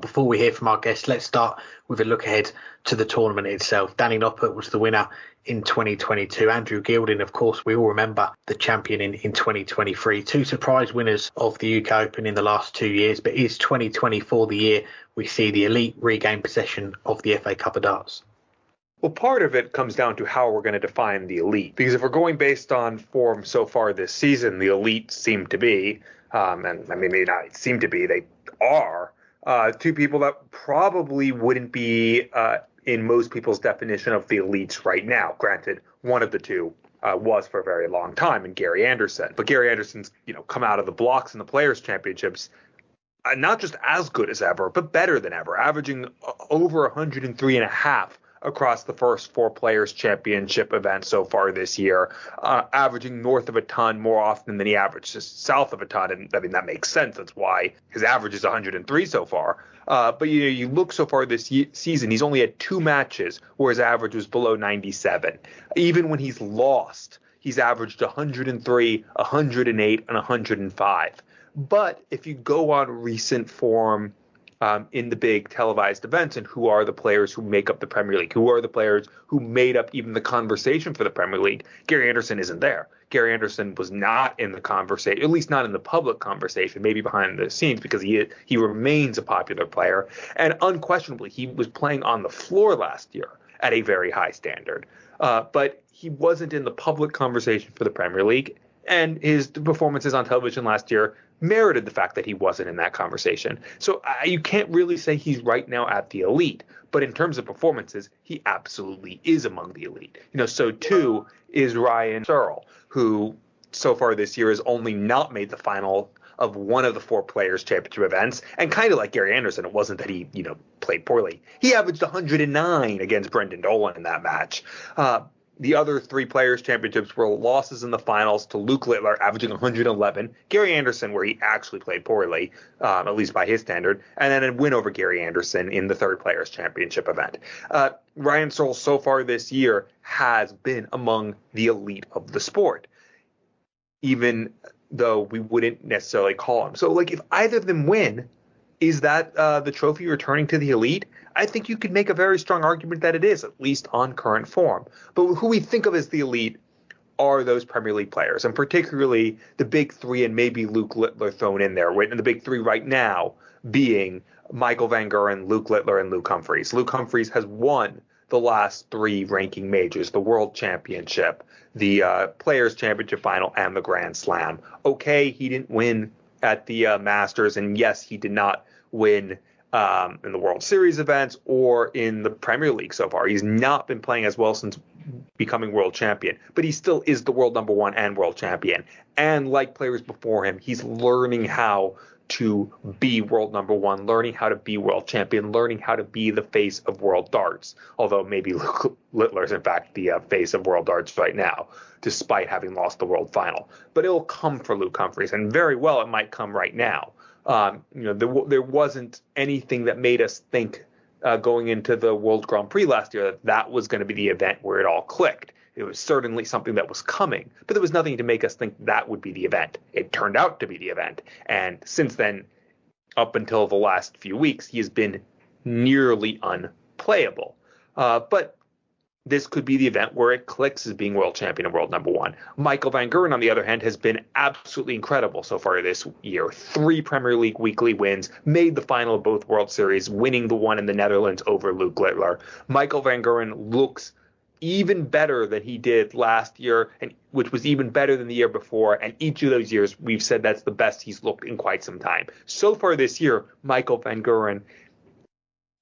before we hear from our guests, let's start with a look ahead to the tournament itself. Danny Noppert was the winner in 2022. Andrew Gilding, of course, we all remember the champion in 2023. Two surprise winners of the UK Open in the last 2 years. But is 2024 the year we see the elite regain possession of the FA Cup of Darts? Well, part of it comes down to how we're going to define the elite. Because if we're going based on form so far this season, the elite seem to be, and I mean, maybe not seem to be, they are, two people that probably wouldn't be in most people's definition of the elites right now. Granted, one of the two was for a very long time, and Gary Anderson. But Gary Anderson's, come out of the blocks in the Players' Championships not just as good as ever, but better than ever, averaging over 103.5 across the first 4 Players' Championship events so far this year, averaging north of a ton more often than he averaged just south of a ton. And I mean, that makes sense. That's why his average is 103 so far. But you look so far this season, he's only had 2 matches where his average was below 97. Even when he's lost, he's averaged 103, 108, and 105. But if you go on recent form, in the big televised events, and who are the players who make up the Premier League, who are the players who made up even the conversation for the Premier League, Gary Anderson isn't there. Gary Anderson was not in the conversation, at least not in the public conversation, maybe behind the scenes, because he remains a popular player. And unquestionably, he was playing on the floor last year at a very high standard. But he wasn't in the public conversation for the Premier League. And his performances on television last year merited the fact that he wasn't in that conversation. So you can't really say he's right now at the elite. But in terms of performances, he absolutely is among the elite. So too is Ryan Searle, who so far this year has only not made the final of one of the 4 Players' Championship events. And kind of like Gary Anderson, it wasn't that he, played poorly. He averaged 109 against Brendan Dolan in that match. The other 3 Players' Championships were losses in the finals to Luke Littler, averaging 111, Gary Anderson, where he actually played poorly, at least by his standard, and then a win over Gary Anderson in the 3rd Players' Championship event. Ryan Searle so far this year has been among the elite of the sport, even though we wouldn't necessarily call him. So, if either of them win, is that the trophy returning to the elite? I think you could make a very strong argument that it is, at least on current form. But who we think of as the elite are those Premier League players, and particularly the big 3 and maybe Luke Littler thrown in there. And the big 3 right now being Michael Van Gerwen, Luke Littler, and Luke Humphries. Luke Humphries has won the last 3 ranking majors, the World Championship, the Players' Championship final, and the Grand Slam. Okay, he didn't win at the Masters, and yes, he did not win in the World Series events or in the Premier League so far. He's not been playing as well since becoming world champion, but he still is the world number 1 and world champion. And like players before him, he's learning how to be world number 1, learning how to be world champion, learning how to be the face of world darts. Although maybe Luke Littler is in fact the face of world darts right now, despite having lost the world final. But it'll come for Luke Humphries, and very well it might come right now. There wasn't anything that made us think going into the World Grand Prix last year that was going to be the event where it all clicked. It was certainly something that was coming, but there was nothing to make us think that would be the event. It turned out to be the event. And since then, up until the last few weeks, he has been nearly unplayable. But this could be the event where it clicks as being world champion and world number 1. Michael Van Gerwen, on the other hand, has been absolutely incredible so far this year. 3 Premier League weekly wins, made the final of both World Series, winning the one in the Netherlands over Luke Littler. Michael Van Gerwen looks even better than he did last year, and which was even better than the year before. And each of those years, we've said that's the best he's looked in quite some time. So far this year, Michael Van Gerwen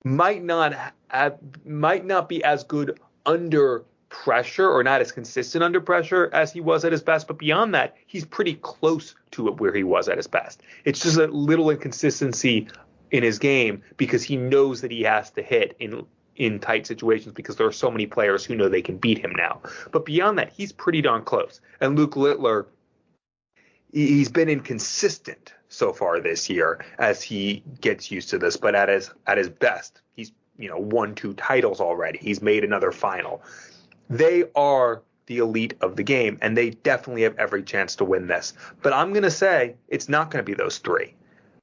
might not be as good under pressure, or not as consistent under pressure as he was at his best, but beyond that, he's pretty close to it where he was at his best. It's just a little inconsistency in his game because he knows that he has to hit in tight situations because there are so many players who know they can beat him now. But beyond that, he's pretty darn close. And Luke Littler, he's been inconsistent so far this year as he gets used to this, but at his best, he's won 2 titles already. He's made another final. They are the elite of the game, and they definitely have every chance to win this. But I'm going to say it's not going to be those 3.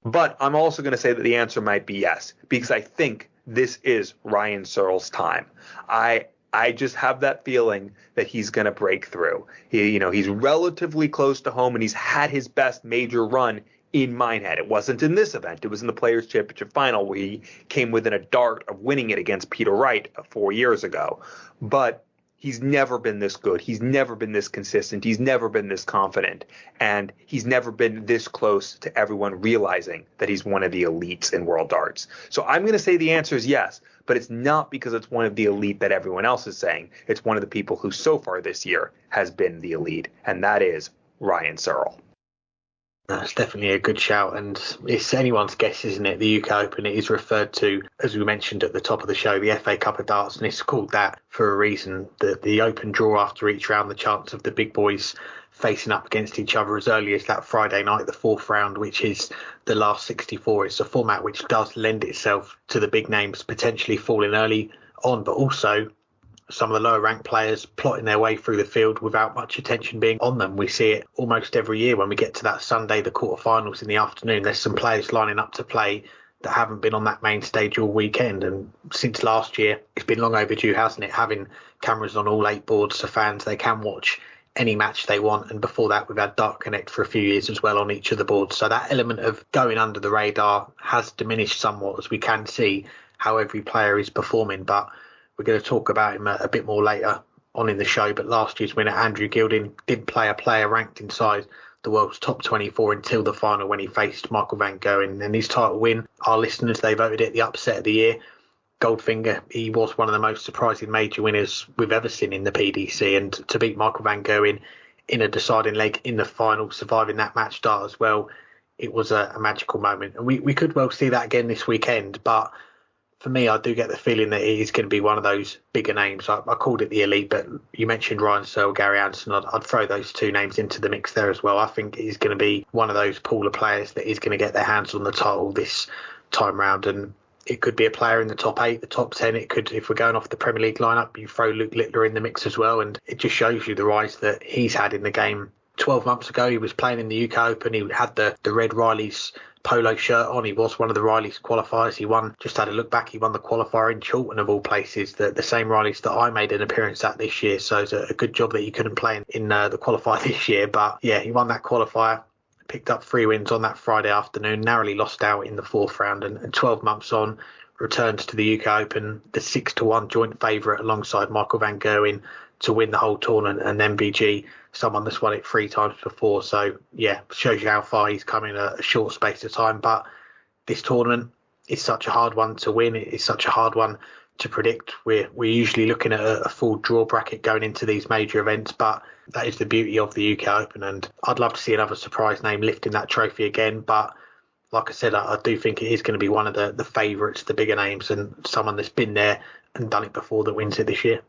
But I'm also going to say that the answer might be yes, because I think this is Ryan Searle's time. I just have that feeling that he's going to break through. He's relatively close to home, and he's had his best major run in Minehead. It wasn't in this event. It was in the Players' Championship final where he came within a dart of winning it against Peter Wright 4 years ago. But he's never been this good. He's never been this consistent. He's never been this confident. And he's never been this close to everyone realizing that he's one of the elites in World Darts. So I'm going to say the answer is yes, but it's not because it's one of the elite that everyone else is saying. It's one of the people who so far this year has been the elite, and that is Ryan Searle. That's definitely a good shout, and it's anyone's guess, isn't it? The UK Open, it is referred to, as we mentioned at the top of the show, the FA Cup of Darts, and it's called that for a reason. The open draw after each round, the chance of the big boys facing up against each other as early as that Friday night, the fourth round, which is the last 64. It's a format which does lend itself to the big names potentially falling early on, but also some of the lower ranked players plotting their way through the field without much attention being on them. We see it almost every year when we get to that Sunday, the quarterfinals in the afternoon. There's some players lining up to play that haven't been on that main stage all weekend. And since last year, it's been long overdue, hasn't it? Having cameras on all 8 boards so fans, they can watch any match they want. And before that, we've had Dart Connect for a few years as well on each of the boards. So that element of going under the radar has diminished somewhat, as we can see how every player is performing. But we're going to talk about him a bit more later on in the show. But last year's winner, Andrew Gilding, did play a player ranked inside the world's top 24 until the final when he faced Michael van Gerwen. And his title win, our listeners, they voted it the upset of the year. Goldfinger, he was one of the most surprising major winners we've ever seen in the PDC. And to beat Michael van Gerwen in a deciding leg in the final, surviving that match start as well, it was a magical moment. And we could well see that again this weekend. But for me, I do get the feeling that he's going to be one of those bigger names. I called it the elite, but you mentioned Ryan Searle, Gary Anderson. I'd throw those two names into the mix there as well. I think he's going to be one of those pool of players that is going to get their hands on the title this time round. And it could be a player in the top 8, the top 10. It could, if we're going off the Premier League lineup, you throw Luke Littler in the mix as well. And it just shows you the rise that he's had in the game. 12 months ago, he was playing in the UK Open. He had the Red Riley's polo shirt on. He was one of the Riley's qualifiers. He won, just had a look back, he won the qualifier in Chiltern of all places, the same Riley's that I made an appearance at this year. So it's a good job that he couldn't play in the qualifier this year. But yeah, he won that qualifier, picked up 3 wins on that Friday afternoon, narrowly lost out in the 4th round, and 12 months on, returns to the UK Open, the 6-1 joint favourite alongside Michael van Gerwen to win the whole tournament, and MVG, someone that's won it 3 times before. So yeah, shows you how far he's come in a short space of time. But this tournament is such a hard one to win. It's such a hard one to predict. We're usually looking at a full draw bracket going into these major events, but that is the beauty of the UK Open, and I'd love to see another surprise name lifting that trophy again. But like I said, I do think it is going to be one of the favourites, the bigger names, and someone that's been there and done it before that wins it this year.